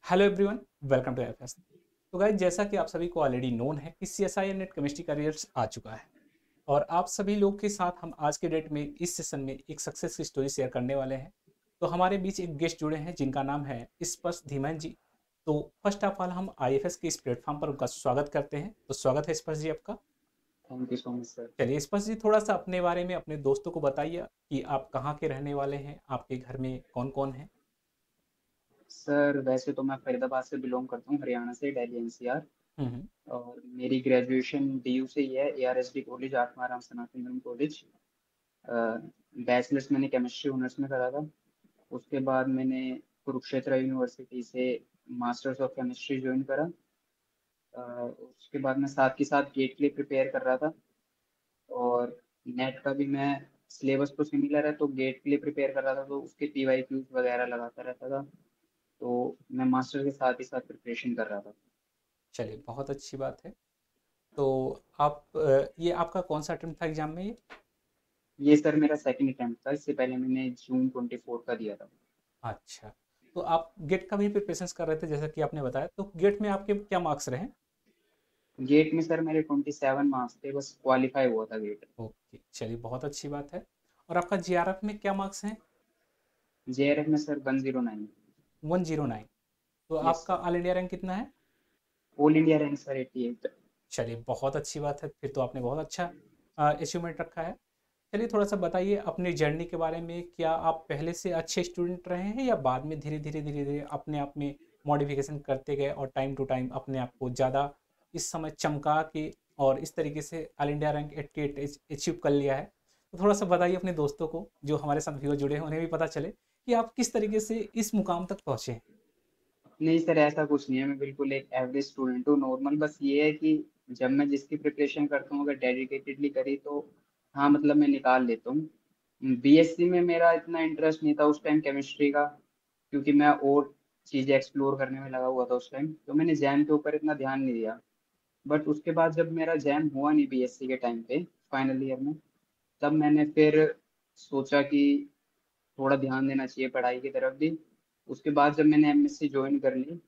Hello everyone, welcome to FS. तो guys, जैसा कि आप सभी को ऑलरेडी नोन है कि सीएसआई नेट केमिस्ट्री का रिजल्ट्स आ चुका है। और आप सभी लोग के साथ हम आज के डेट में इस सेशन में एक सक्सेस की स्टोरी शेयर करने वाले हैं। तो हमारे बीच एक गेस्ट जुड़े हैं जिनका नाम है स्पर्श धीमान जी। तो फर्स्ट ऑफ ऑल हम आईएफएस के इस प्लेटफॉर्म पर उनका स्वागत करते हैं। तो स्वागत है स्पर्श जी आपका। Thank you so much sir. चलिए स्पर्श जी, थोड़ा सा अपने बारे में अपने दोस्तों को बताइए कि आप कहाँ के रहने वाले हैं, आपके घर में कौन कौन है। सर वैसे तो मैं फरीदाबाद से बिलोंग करता हूँ, हरियाणा से, दिल्ली एनसीआर। हम्म। और मेरी ग्रेजुएशन डीयू से ही है, एआरएसडी कॉलेज, आत्माराम सनातन कॉलेज। बैचलर्स मैंने केमिस्ट्री ऑनर्स में करा था। उसके बाद मैंने कुरुक्षेत्र यूनिवर्सिटी से मास्टर्स ऑफ केमिस्ट्री ज्वाइन करा। उसके बाद मैं साथ के साथ गेट के लिए प्रिपेयर कर रहा था। और नेट का भी मैं, सिलेबस तो सिमिलर है तो गेट के लिए प्रिपेयर कर रहा था, तो उसके पीवाई क्यूज वगैरह लगाता रहता था। तो मैं मास्टर के साथ ही साथ प्रिपरेशन कर रहा था। चलिए, बहुत अच्छी बात है। तो आप ये आपका कौन सा अटेम्प्ट था एग्जाम में ये। ये सर मेरा सेकंड अटेम्प्ट था, इससे पहले मैंने जून 24 का दिया था। अच्छा। तो आप गेट का भी प्रिपरेशंस कर रहे थे जैसा कि आपने बताया, तो गेट में आपके क्या मार्क्स रहे। गेट में सर मेरे 27 मार्क्स थे, बस क्वालिफाई हुआ था गेट। ओके, चलिए बहुत अच्छी बात है। और आपका जीआरएफ में क्या मार्क्स हैं। जेआरएफ में सर 109। 109। तो यस आपका सर। ऑल इंडिया रैंक कितना है। All India rank sir 88। चलिए बहुत अच्छी बात है, फिर तो आपने बहुत अच्छा अचीवमेंट रखा है। चलिए थोड़ा सा बताइए अपनी जर्नी के बारे में, क्या आप पहले से अच्छे स्टूडेंट रहे हैं या बाद में धीरे धीरे अपने आप में मॉडिफिकेशन करते गए और टाइम टू टाइम अपने आप को ज़्यादा इस समय चमका के और इस तरीके से ऑल इंडिया रैंक 88 अचीव कर लिया है। तो थोड़ा सा बताइए अपने दोस्तों को जो हमारे साथ व्यूअर जुड़े हैं, उन्हें भी पता चले कि आप किस तरीके से इस मुकाम तक पहुँचे हैं। नहीं सर, ऐसा कुछ नहीं है, मैं बिल्कुल एक एवरेज स्टूडेंट हूँ, नॉर्मल। बस ये है कि जब मैं जिसकी प्रिपरेशन करता हूँ, अगर डेडिकेटेडली करी तो हाँ, मतलब मैं निकाल लेता हूँ। बीएससी में मेरा इतना इंटरेस्ट नहीं था उस टाइम केमिस्ट्री का, क्योंकि मैं और चीज़ें एक्सप्लोर करने में लगा हुआ था उस टाइम, तो मैंने जैम के ऊपर इतना ध्यान नहीं दिया। बट उसके बाद जब मेरा जैम हुआ नहीं बीएससी के टाइम पे, फाइनल ईयर में, तब मैंने फिर सोचा कि थोड़ा ध्यान देना चाहिए पढ़ाई की तरफ भी। उसके बाद जब मैंने एमएससी ज्वाइन कर ली,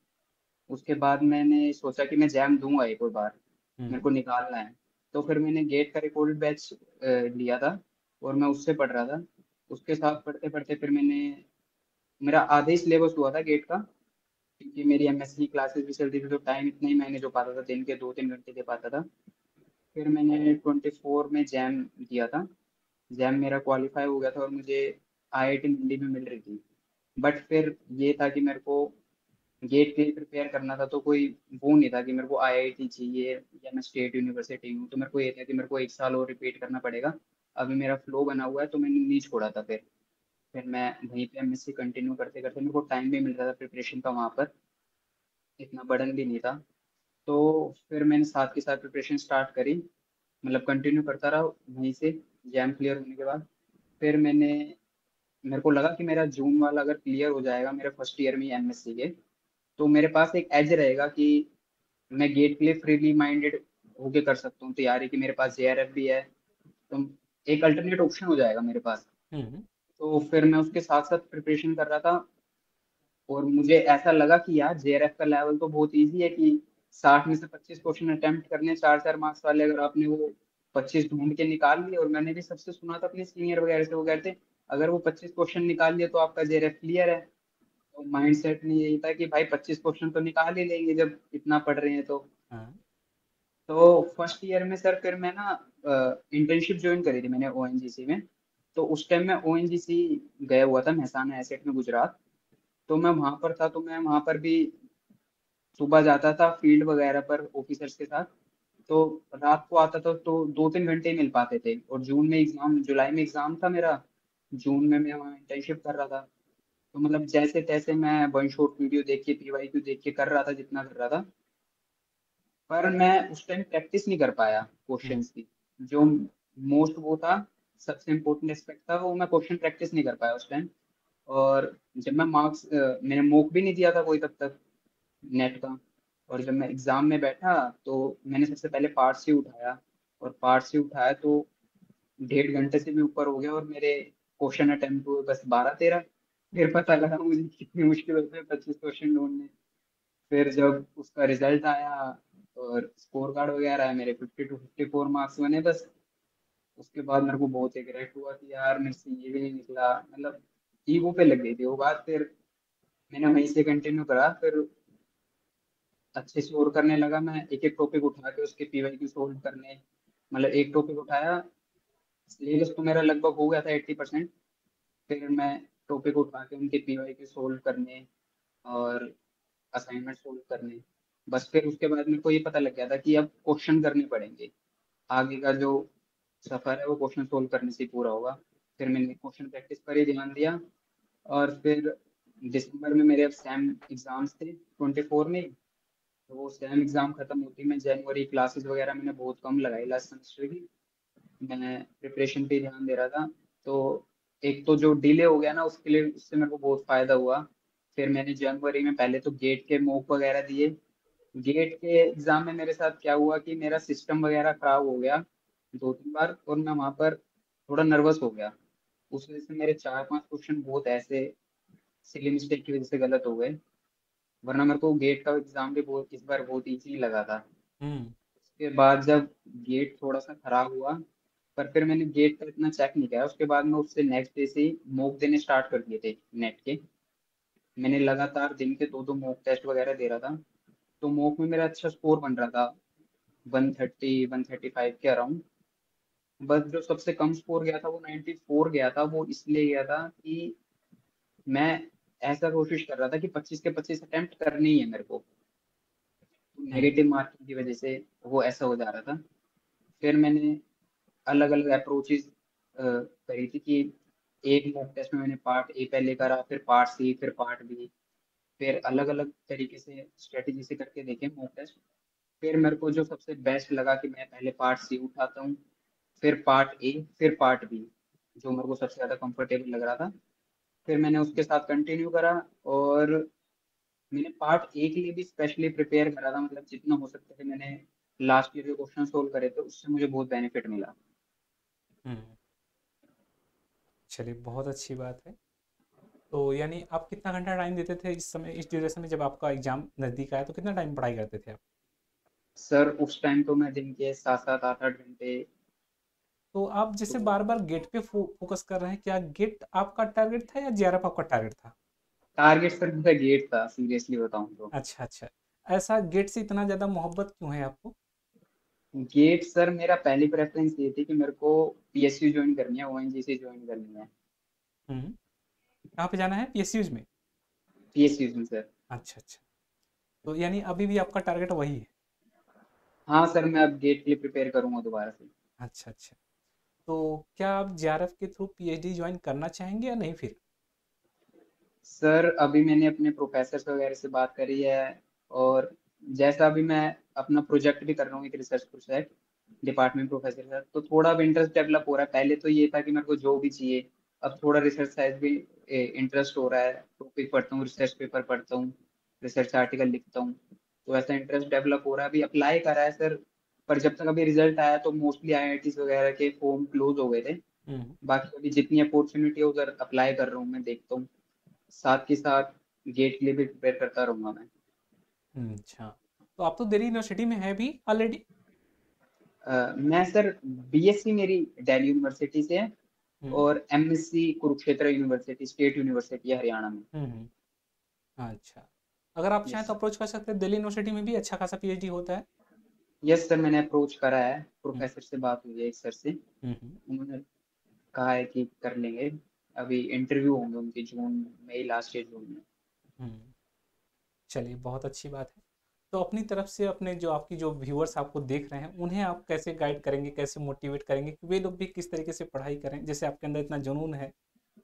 उसके बाद मैंने सोचा कि मैं जैम दूंगा एक और बार, मेरे हम्म। को निकालना है। तो फिर मैंने गेट का रिकॉर्डेड बैच लिया था, और मैं उससे पढ़ रहा था। उसके साथ पढ़ते पढ़ते फिर मेरा आधा ही सिलेबस हुआ था गेट का, क्योंकि मेरी एमएससी की क्लासेस भी चलती थी, तो टाइम इतना ही मैंने जो पाता था, दिन के 2-3 घंटे दे पाता था। फिर मैंने 24 में जैम दिया था। जैम मेरा क्वालिफाई हो गया था और मुझे आईआईटी दिल्ली में मिल रही थी। बट फिर ये था कि मेरे को गेट के लिए प्रिपेयर करना था, तो कोई वो नहीं था कि मेरे को आईआईटी चाहिए या मैं स्टेट यूनिवर्सिटी हूँ, तो मेरे को ये था कि मेरे को 1 साल और रिपीट करना पड़ेगा। अभी मेरा फ्लो बना हुआ है, तो मैंने नहीं छोड़ा था। फिर मैं वहीं पे एमएससी कंटिन्यू करते करते, मेरे को टाइम भी मिल रहा था प्रिपरेशन का वहाँ पर, इतना बर्डन भी नहीं था। तो फिर मैंने साथ के साथ प्रिपरेशन स्टार्ट करी, मतलब कंटिन्यू करता रहा वहीं से। जैम क्लियर होने के बाद फिर मेरे को लगा कि मेरा जून वाला अगर क्लियर हो जाएगा मेरे फर्स्ट ईयर में एमएससी के, तो मेरे पास एक एज रहेगा कि मैं गेट के लिए फ्रीली माइंडेड होके कर सकता हूँ तैयारी, कि मेरे पास जेआरएफ भी है, तो एक अल्टरनेट ऑप्शन हो जाएगा मेरे पास। हम्म। तो फिर मैं उसके साथ साथ प्रिपरेशन कर रहा था। और मुझे ऐसा लगा कि यार जेआरएफ का लेवल तो बहुत इजी है, कि 60 में से 25 क्वेश्चन अटेम्प्ट करने, 4-4 मार्क्स वाले, अगर आपने वो 25 ढूंढ के निकाल लिए, और मैंने भी सबसे सुना था अपने सीनियर वगैरह से, वो कहते हैं अगर वो 25 क्वेश्चन निकाल लिए तो आपका जेआरएफ क्लियर है। तो माइंड सेट में यही था कि भाई 25 क्वेश्चन तो निकाल ही लेंगे जब इतना पढ़ रहे हैं तो। हाँ। तो फर्स्ट ईयर में सर फिर मैं ना इंटर्नशिप ज्वाइन करी थी मैंने ओएनजीसी में। तो उस टाइम मैं ओएनजीसी गया हुआ था, महसाना एसेट में, गुजरात। तो मैं वहां पर था, तो मैं वहां पर भी सुबह जाता था फील्ड वगैरह पर ऑफिसर्स के साथ। तो रात को आता था, तो 2-3 घंटे ही मिल पाते थे। और जून में एग्जाम, जुलाई में एग्जाम था मेरा, जून में मैं वहाँ इंटर्नशिप कर रहा था। तो मतलब जैसे तैसे मैं वन शॉट वीडियो देख के, पीवाईक्यू देख के कर रहा था जितना कर रहा था। पर मैं उस टाइम प्रैक्टिस नहीं कर पाया हम्म। क्वेश्चंस की। जो मोस्ट वो था, सबसे इम्पोर्टेंट एस्पेक्ट था, वो मैं क्वेश्चन प्रैक्टिस नहीं कर पाया उस टाइम। और जब मैं मैंने मॉक भी नहीं दिया था कोई तब तक, नेट का। और जब मैं एग्जाम में बैठा, तो मैंने सबसे पहले पार्ट सी उठाया। और पार्ट सी उठाया तो 1.5 घंटे से भी ऊपर हो गया, और मेरे क्वेश्चन अटेम्प्ट हुए बस 12-13। फिर पता लगा मुझे कितनी मुश्किल होती है 25 क्वेश्चन ढूंढने। फिर जब उसका रिजल्ट आया और स्कोर कार्ड वगैरह आया, मेरे 52 54 मार्क्स बने बस। उसके बाद मेरे को बहुत रिग्रेट हुआ कि यार मेरे से ये भी नहीं निकला, मतलब ईगो पे लग गई थी वो बात। फिर मैंने वहीं से कंटिन्यू करा, फिर अच्छे से और करने लगा। मैं एक एक टॉपिक उठा के उसके पीवाईक्यू सोल्व करने, मतलब एक टॉपिक उठाया, सिलेबस तो मेरा लगभग हो गया था 80%। फिर मैं टॉपिक उठा के उनके पीवाईक्यू सोल्व करने और असाइनमेंट सोल्व करने। बस फिर उसके बाद मेरे को ये पता लग गया था कि अब क्वेश्चन करने पड़ेंगे, आगे का जो सफर है वो क्वेश्चन सोल्व करने से ही पूरा होगा। फिर मैंने क्वेश्चन प्रैक्टिस पर ही ध्यान दिया। और फिर दिसंबर में मेरे अब सेम एग्जाम्स थे 24 में। तो वो सेम एग्जाम खत्म होती, मैं जनवरी क्लासेस वगैरह मैंने बहुत कम लगाई लास्ट सेमेस्टर की। मैं प्रिपरेशन पे ध्यान दे रहा था। तो एक तो जो डिले हो गया ना, उसके लिए उससे मेरे को बहुत फायदा हुआ। फिर मैंने जनवरी में पहले तो गेट के मॉक वगैरह दिए। गेट के एग्जाम में मेरे साथ क्या हुआ कि मेरा सिस्टम वगैरह खराब हो गया 2 3 बार, और मैं वहाँ पर थोड़ा नर्वस हो गया। उस वजह से मेरे 4 5 क्वेश्चन बहुत ऐसे सिली मिस्टेक की वजह से गलत हो गए। वरना मेरे को गेट का एग्जाम भी बहुत इस बार बहुत इजी लगा था। हुँ। उसके बाद जब गेट थोड़ा सा खराब हुआ, पर फिर मैंने गेट का इतना चेक नहीं किया। उसके बाद मैं उससे नेक्स्ट डे से ही मॉक देने स्टार्ट कर दिए थे नेट के। मैंने लगातार दिन के 2 2 मॉक टेस्ट वगैरह दे रहा था। तो मॉक में मेरा अच्छा स्कोर बन रहा था, 130 135 के अराउंड। बस जो सबसे कम स्कोर गया था वो 94 गया था। वो इसलिए गया था कि मैं ऐसा कोशिश कर रहा था कि 25 के 25 अटेम्प्ट करने ही है मेरे को। हुँ। नेगेटिव मार्किंग की वजह से वो ऐसा हो जा रहा था। फिर मैंने अलग अलग अप्रोचेज करी थी कि एक मॉक टेस्ट में मैंने पार्ट ए पहले करा, फिर पार्ट सी, फिर पार्ट बी। फिर अलग अलग तरीके से स्ट्रेटेजी से करके देखे मॉक टेस्ट। फिर मेरे को जो सबसे बेस्ट लगा कि मैं पहले पार्ट सी उठाता हूँ, फिर पार्ट ए, फिर पार्ट बी, जो मेरे को सबसे ज़्यादा कंफर्टेबल लग रहा था। फिर मैंने उसके साथ कंटिन्यू करा। और मैंने पार्ट ए के लिए भी स्पेशली प्रिपेयर करा था, मतलब जितना हो सकता था मैंने लास्ट ईयर के क्वेश्चन सोल्व करे थे, उससे मुझे बहुत बेनिफिट मिला। हुँ। चलिए बहुत अच्छी बात है। तो यानी आप कितना घंटा टाइम देते थे इस समय इस ड्यूरेशन में जब आपका एग्ज़ाम नज़दीक आया तो कितना टाइम पढ़ाई करते थे आप? सर उस टाइम तो मैं दिन के 7 7 8 8 घंटे। तो आप तो जैसे बार-बार गेट पे फ़ोकस कर रहे हैं, क्या गेट आपका टारगेट था या जेआरएफ आपका टारगेट था? टारगेट सर मेरा गेट था, सीरियसली बताऊं तो। अच्छा, अच्छा। ऐसा गेट से इतना ज़्यादा मोहब्बत क्यों है आपको? गेट सर मेरा पहली प्रेफरेंस ये थी कि मेरे को पीएसयू ज्वाइन करनी है, ओएनजीसी ज्वाइन करनी है। हुँ। कहाँ पे जाना है? पीएसयूज़ में? पीएसयू में सर। अच्छा, अच्छा। तो यानी अभी भी आपका टारगेट वही है? हाँ सर, मैं अब गेट के लिए प्रिपेयर करूंगा दोबारा से। अच्छा, अच्छा। तो क्या आप जेआरएफ के थ्रू पीएचडी जॉइन करना चाहेंगे या नहीं फिर? सर अभी मैंने अपने प्रोफेसर वगैरह से बात करी है। और जैसा अभी मैं अपना प्रोजेक्ट भी कर रहा हूँ, एक रिसर्च प्रोजेक्ट डिपार्टमेंट प्रोफेसर के साथ, तो थोड़ा अब इंटरेस्ट डेवलप हो रहा है। पहले तो ये था कि मेरे को जो भी चाहिए, अब थोड़ा रिसर्च साइड भी इंटरेस्ट हो रहा है। टॉपिक पढ़ता हूँ, रिसर्च पेपर पढ़ता हूँ, रिसर्च आर्टिकल लिखता हूँ। तो ऐसा इंटरेस्ट डेवलप हो रहा है। अभी अप्लाई करा है सर, पर जब तक अभी रिजल्ट आया तो मोस्टली आईआईटीज वगैरह के फॉर्म क्लोज हो गए थे। हुँ। बाकी अभी जितनी अपॉर्चुनिटी है उधर अप्लाई कर रहा हूँ, मैं देखता हूँ। साथ के साथ गेट के लिए भी प्रिपेयर करता रहूंगा मैं। अच्छा। तो आप तो दिल्ली यूनिवर्सिटी में हैं अभी ऑलरेडी? मैं सर बीएससी मेरी दिल्ली यूनिवर्सिटी से है। हुँ। और MSc Kurukshetra university, state university है हरियाणा में। हुँ, हुँ। अच्छा। अगर आप चाहें यस। तो अप्रोच कर सकते हैं, दिल्ली यूनिवर्सिटी में भी अच्छा खासा पीएचडी होता है। यस सर, मैंने अप्रोच करा है, हुँ। प्रोफेसर से बात हुई है एक सर से। हुँ, हुँ। उन्होंने कहा है कि कर लेंगे। अभी इंटरव्यू होंगे उनके जून में, लास्ट ईयर जून में। हुँ। चलिए बहुत अच्छी बात है। तो अपनी तरफ से अपने जो आपकी जो व्यूअर्स आपको देख रहे हैं, उन्हें आप कैसे गाइड करेंगे, कैसे मोटिवेट करेंगे कि वे लोग भी किस तरीके से पढ़ाई करें? जैसे आपके अंदर इतना जुनून है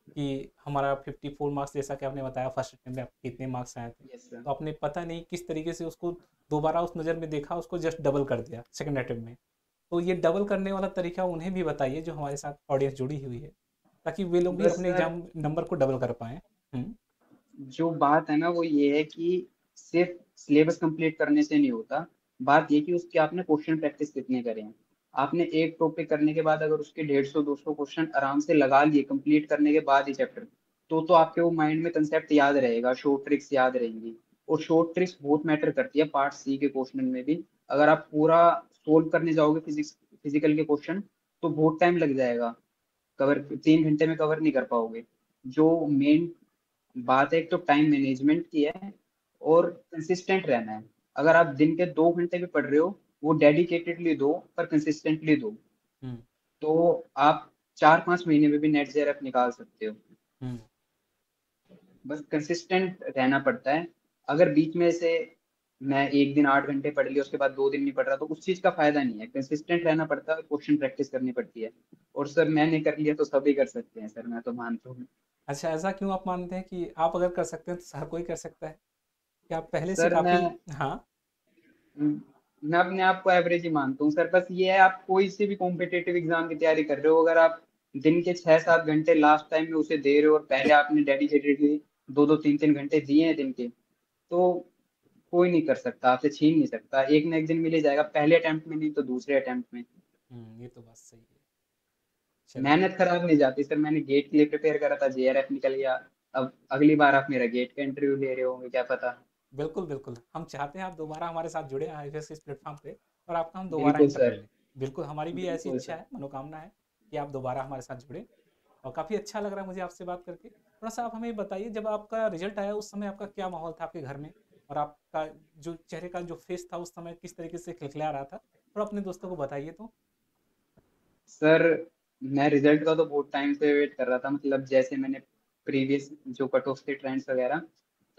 कि हमारा 54 मार्क्स जैसा कि आपने बताया फर्स्ट अटेम्प्ट में आपके कितने मार्क्स आए थे। Yes sir. तो आपने पता नहीं किस तरीके से उसको दोबारा उस नज़र में देखा, उसको जस्ट डबल कर दिया सेकंड अटेम्प्ट में। तो ये डबल करने वाला तरीका उन्हें भी बताइए जो हमारे साथ ऑडियंस जुड़ी हुई है, ताकि वे लोग भी बस अपने सर, एग्ज़ाम नंबर को डबल कर पाएँ। हुँ। जो बात है ना वो ये है कि सिर्फ सिलेबस कंप्लीट करने से नहीं होता। बात ये कि उसके आपने क्वेश्चन प्रैक्टिस कितने करे हैं। आपने एक टॉपिक करने के बाद अगर उसके 150 200 क्वेश्चन आराम से लगा लिए कंप्लीट करने के बाद ही चैप्टर, तो आपके वो माइंड में कंसेप्ट याद रहेगा, शॉर्ट ट्रिक्स याद रहेंगी। और शॉर्ट ट्रिक्स बहुत मैटर करती है पार्ट सी के क्वेश्चन में भी। अगर आप पूरा सोल्व करने जाओगे फिजिकल के क्वेश्चन तो बहुत टाइम लग जाएगा, कवर 3 घंटे में कवर नहीं कर पाओगे। जो मेन बात है एक तो टाइम मैनेजमेंट की है और कंसिस्टेंट रहना है। अगर आप दिन के 2 घंटे भी पढ़ रहे हो, वो डेडिकेटेडली दो पर कंसिस्टेंटली दो, हुँ, तो आप 4-5 महीने में भी नेट जेआरएफ निकाल सकते हो। हुँ। बस कंसिस्टेंट रहना पड़ता है। अगर बीच में से मैं एक दिन 8 घंटे पढ़ लिया उसके बाद 2 दिन नहीं पढ़ रहा तो उस चीज का फायदा नहीं है। कंसिस्टेंट रहना पड़ता है, क्वेश्चन प्रैक्टिस करनी पड़ती है। और सर मैंने कर लिया तो सभी कर सकते हैं सर, मैं तो मानता हूँ। अच्छा, ऐसा क्यों आप मानते हैं कि आप अगर कर सकते हैं तो हर कोई कर सकता है? क्या आप पहले से सर काफ़ी। मैं हाँ, मैं अपने आप को एवरेज ही मानता हूँ सर। बस ये है, आप कोई से भी कॉम्पिटेटिव एग्जाम की तैयारी कर रहे हो, अगर आप दिन के 6-7 घंटे लास्ट टाइम में उसे दे रहे हो और पहले आपने डेडिकेटेडली 2-2 3-3 घंटे दिए हैं दिन के, तो कोई नहीं कर सकता, आपसे छीन नहीं सकता। एक ना एक दिन मिल ही जाएगा, पहले अटेम्प्ट में नहीं तो दूसरे अटेम्प्ट में। ये तो बात सही है। चलिए, मेहनत खराब नहीं जाती सर। मैंने गेट के लिए प्रिपेयर करा था, जेआरएफ निकल गया। अब अगली बार आप मेरा गेट का इंटरव्यू ले रहे होंगे, क्या पता। बिल्कुल, बिल्कुल। हम चाहते हैं आप दोबारा हमारे साथ जुड़े आईएफएस इस प्लेटफ़ॉर्म पे और आपका हम दोबारा बिल्कुल इंटरव्यू सर। लें। बिल्कुल, हमारी भी ऐसी बिल्कुल इच्छा सर। है, मनोकामना है कि आप दोबारा हमारे साथ जुड़ें और काफ़ी अच्छा लग रहा है मुझे आपसे बात करके। थोड़ा-सा आप हमें ये बताइए जब आपका रिज़ल्ट आया उस समय आपका क्या माहौल था आपके घर में? और आपका जो चेहरे का जो फ़ेस था उस समय किस तरीके से खिलखिला रहा था? थोड़ा अपने दोस्तों को बताइए तो। सर मैं रिजल्ट का तो बहुत टाइम से वेट कर रहा था। मतलब जैसे मैंने प्रीवियस जो कट ऑफ थे ट्रेंड्स वगैरह,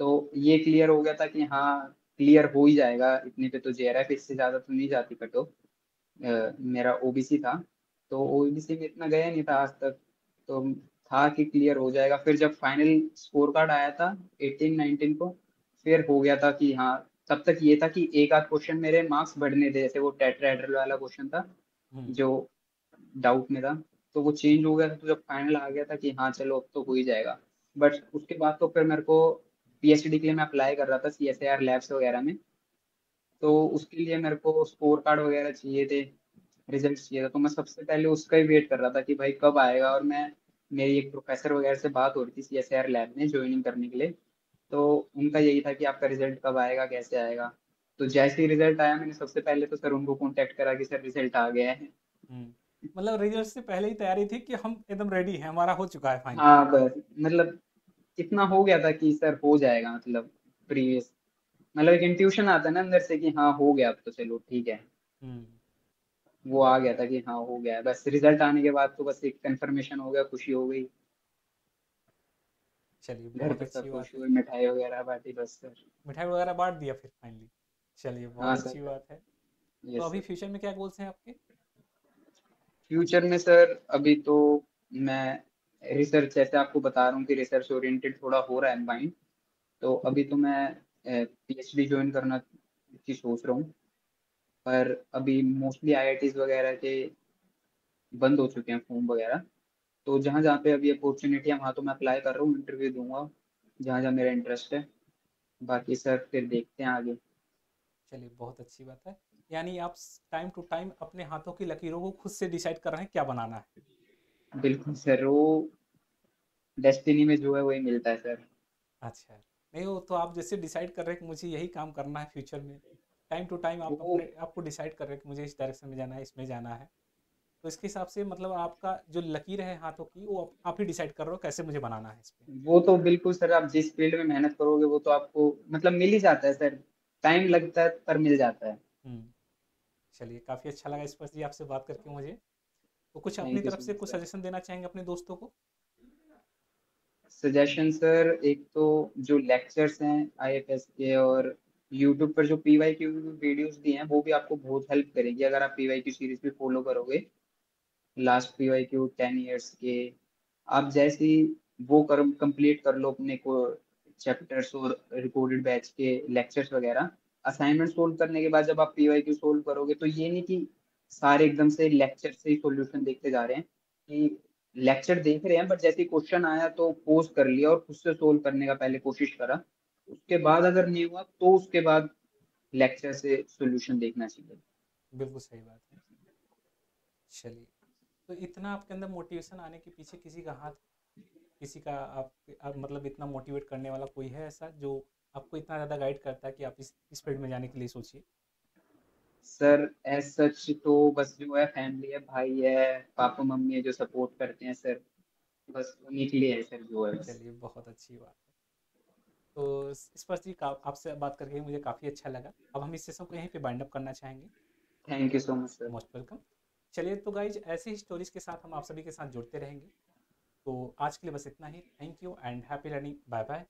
तो ये क्लियर हो गया था कि हाँ क्लियर हो ही जाएगा इतने पे तो जेआरएफ, इससे ज़्यादा तो नहीं जाती कट ऑफ। मेरा ओबीसी था, तो हुँ, ओबीसी में इतना गया नहीं था आज तक, तो था कि क्लियर हो जाएगा। फिर जब फाइनल स्कोर कार्ड आया था 18-19 को, फिर हो गया था कि हाँ, तब तक ये था कि एक आध क्वेश्चन मेरे मार्क्स बढ़ने थे, जैसे वो टेट्राहेड्रल वाला क्वेश्चन था हुँ। जो डाउट में था, तो वो चेंज हो गया था। तो जब फाइनल आ गया था कि हाँ चलो अब तो हो ही जाएगा। बट उसके बाद तो फिर मेरे को पीएचडी के लिए मैं अप्लाई कर रहा था सीएसआईआर लैब्स वगैरह में, तो उसके लिए मेरे को स्कोर कार्ड वगैरह चाहिए थे, रिजल्ट चाहिए था। तो मैं सबसे पहले उसका ही वेट कर रहा था कि भाई कब आएगा। और मैं, मेरी एक प्रोफेसर वगैरह से बात हो रही थी सीएसआईआर लैब में ज्वाइनिंग करने के लिए, तो उनका यही था कि आपका रिजल्ट कब आएगा, कैसे आएगा। तो जैसे ही रिजल्ट आया मैंने सबसे पहले तो सर उनको कांटेक्ट करा कि सर रिजल्ट आ गया है। हुँ। मतलब रिजल्ट से पहले ही तैयारी थी कि हम एकदम रेडी हैं, हमारा हो चुका है फाइनल। हाँ बस, मतलब इतना हो गया था कि सर हो जाएगा। मतलब प्रीवियस, मतलब एक इंट्यूशन आता है ना अंदर से कि हाँ हो गया, अब तो चलो ठीक है। हुँ। वो आ गया था कि हाँ हो गया है। बस रिजल्ट आने के बाद तो बस एक कंफर्मेशन हो गया, खुशी हो गई। चलिए, घर बहुत पे सब अच्छी खुश बात है। हुए, मिठाई वगैरह बांटी बस सर। मिठाई वगैरह बाँट दिया फिर फाइनली। चलिए, हाँ बहुत अच्छी सर। बात है। तो यस अभी सर। फ्यूचर में क्या गोल्स हैं आपके? फ्यूचर में सर अभी तो मैं रिसर्च, जैसे आपको बता रहा हूँ कि रिसर्च ओरिएंटेड थोड़ा हो रहा है माइंड, तो अभी तो मैं पीएचडी ज्वाइन करना की सोच रहा हूँ। पर अभी मोस्टली आईआईटीज वगैरह के बंद हो चुके हैं फॉर्म वगैरह, तो जहाँ जहाँ पे अभी अपॉर्चुनिटी है वहाँ तो मैं अप्लाई कर रहा हूँ, इंटरव्यू दूंगा जहाँ जहाँ मेरा इंटरेस्ट है। बाकी सर फिर देखते हैं आगे। चलिए, बहुत अच्छी बात है। यानी आप टाइम टू टाइम अपने हाथों की लकीरों को खुद से डिसाइड कर रहे हैं क्या बनाना है। बिल्कुल सर, वो डेस्टिनी में जो है वही मिलता है सर। अच्छा, नहीं वो तो आप जैसे डिसाइड कर रहे हैं कि मुझे यही काम करना है फ्यूचर में, टाइम टू टाइम आप वो अपने आपको डिसाइड कर रहे हैं कि मुझे इस डायरेक्शन में जाना है, इसमें जाना है। तो इसके हिसाब से मतलब आपका जो लकीर है हाथों की वो आप ही डिसाइड कर रहे हो कैसे मुझे बनाना है इस पे। वो तो बिल्कुल सर, आप जिस फील्ड में मेहनत करोगे वो तो आपको मतलब मिल ही जाता है सर। टाइम लगता है पर मिल जाता है। हुँ। चलिए, काफ़ी अच्छा लगा इस पर जी आपसे बात करके मुझे। तो कुछ अपनी थैंक यू तरफ सो से मच कुछ सर। सजेशन देना चाहेंगे अपने दोस्तों को? सजेशन सर, एक तो जो लेक्चर्स हैं आईएफएस के, और यूट्यूब पर जो पीवाईक्यू वीडियोस दी हैं वो भी आपको बहुत हेल्प करेगी अगर आप पीवाईक्यू सीरीज भी फॉलो करोगे। लास्ट पीवाईक्यू 10 इयर्स के, आप जैसे ही वो कर कंप्लीट कर लो अपने को चैप्टर्स और रिकॉर्डेड बैच के लेक्चर्स वगैरह, असाइनमेंट सोल्व करने के बाद जब आप पीवाईक्यू सोल्व करोगे तो ये नहीं कि सारे एकदम से लेक्चर से ही सॉल्यूशन देखते जा रहे हैं, कि लेक्चर देख रहे हैं बट जैसे क्वेश्चन आया तो पोज कर लिया और खुद से सोल्व करने का पहले कोशिश करा, उसके बाद अगर नहीं हुआ तो उसके बाद लेक्चर से सॉल्यूशन देखना चाहिए। बिल्कुल सही बात है। चलिए, तो इतना आपके अंदर मोटिवेशन आने के पीछे किसी का हाथ, किसी का आप मतलब इतना मोटिवेट करने वाला कोई है ऐसा जो आपको इतना ज़्यादा गाइड करता है कि आप इस फील्ड में जाने के लिए सोचिए? सर एज सच तो बस जो है फैमिली है, भाई है, पापा मम्मी है जो सपोर्ट करते हैं सर, बस उन्हीं के लिए है सर जो है बस। चलिए, बहुत अच्छी बात है। तो इस पर जी का आपसे बात करके मुझे काफ़ी अच्छा लगा। अब हम इस सेशन को यहीं पे वाइंड अप करना चाहेंगे। Thank you so much sir. Most welcome. चलिए तो गाइज ऐसे ही स्टोरीज के साथ हम आप सभी के साथ जुड़ते रहेंगे। तो आज के लिए बस इतना ही। Thank you and happy learning. Bye bye.